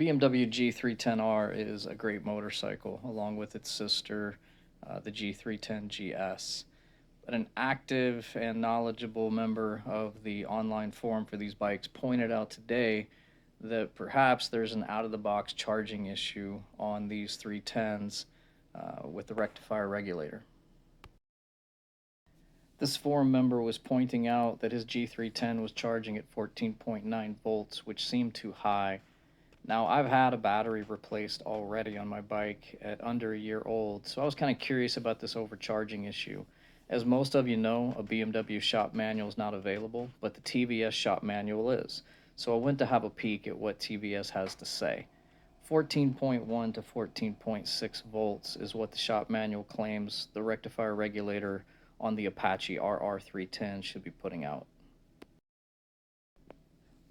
The BMW G310R is a great motorcycle, along with its sister, the G310GS. But an active and knowledgeable member of the online forum for these bikes pointed out today that perhaps there's an out of the box charging issue on these 310s with the rectifier regulator. This forum member was pointing out that his G310 was charging at 14.9 volts, which seemed too high. Now, I've had a battery replaced already on my bike at under a year old, so I was kind of curious about this overcharging issue. As most of you know, a BMW shop manual is not available, but the TVS shop manual is. So I went to have a peek at what TVS has to say. 14.1 to 14.6 volts is what the shop manual claims the rectifier regulator on the Apache RR310 should be putting out.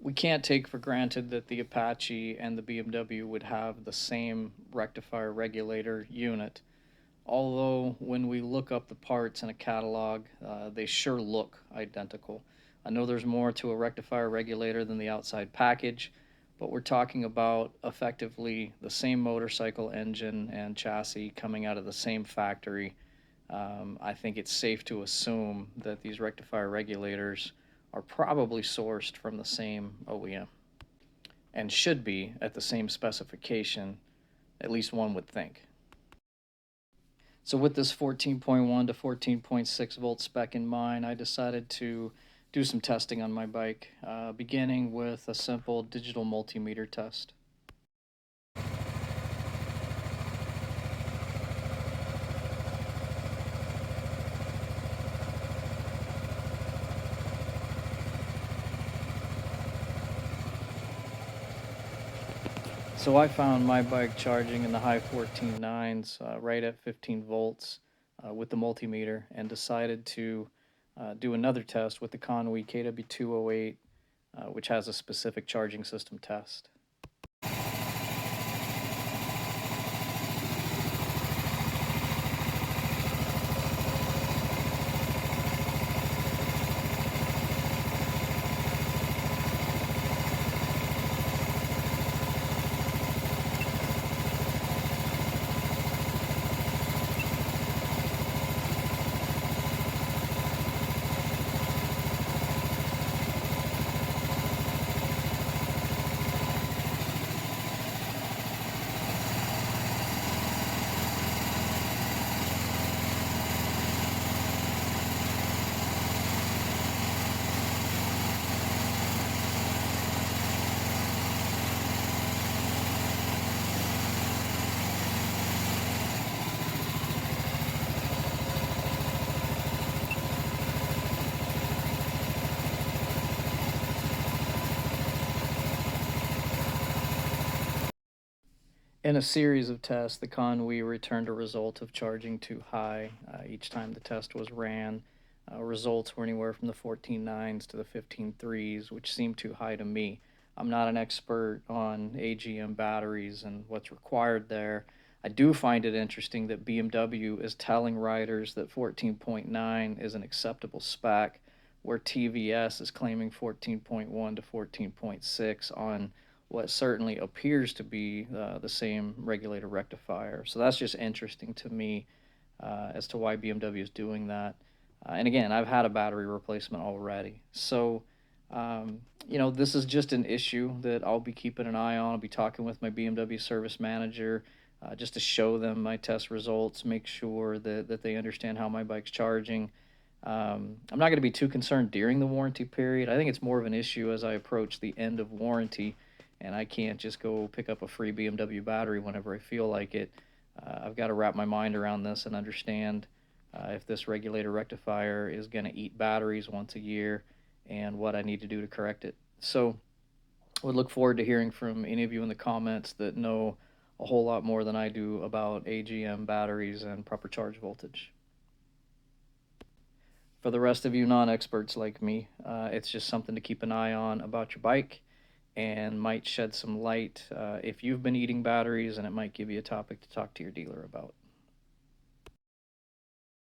We can't take for granted that the Apache and the BMW would have the same rectifier regulator unit, although when we look up the parts in a catalog, they sure look identical. I know there's more to a rectifier regulator than the outside package, but we're talking about effectively the same motorcycle engine and chassis coming out of the same factory. I think it's safe to assume that these rectifier regulators are probably sourced from the same OEM and should be at the same specification, at least one would think. So with this 14.1 to 14.6 volt spec in mind, I decided to do some testing on my bike, beginning with a simple digital multimeter test. So I found my bike charging in the high 14.9s, right at 15 volts with the multimeter, and decided to do another test with the Konnwei KW208, which has a specific charging system test. In a series of tests, the Konnwei returned a result of charging too high each time the test was ran. Results were anywhere from the 14.9s to the 15.3s, which seemed too high to me. I'm not an expert on AGM batteries and what's required there. I do find it interesting that BMW is telling riders that 14.9 is an acceptable spec, where TVS is claiming 14.1 to 14.6 on what certainly appears to be the same regulator rectifier. So that's just interesting to me as to why BMW is doing that. And again, I've had a battery replacement already. So, this is just an issue that I'll be keeping an eye on. I'll be talking with my BMW service manager just to show them my test results, make sure that they understand how my bike's charging. I'm not going to be too concerned during the warranty period. I think it's more of an issue as I approach the end of warranty, and I can't just go pick up a free BMW battery whenever I feel like it. I've got to wrap my mind around this and understand if this regulator rectifier is going to eat batteries once a year and what I need to do to correct it. So I would look forward to hearing from any of you in the comments that know a whole lot more than I do about AGM batteries and proper charge voltage. For the rest of you non-experts like me, it's just something to keep an eye on about your bike, and might shed some light if you've been eating batteries, and it might give you a topic to talk to your dealer about.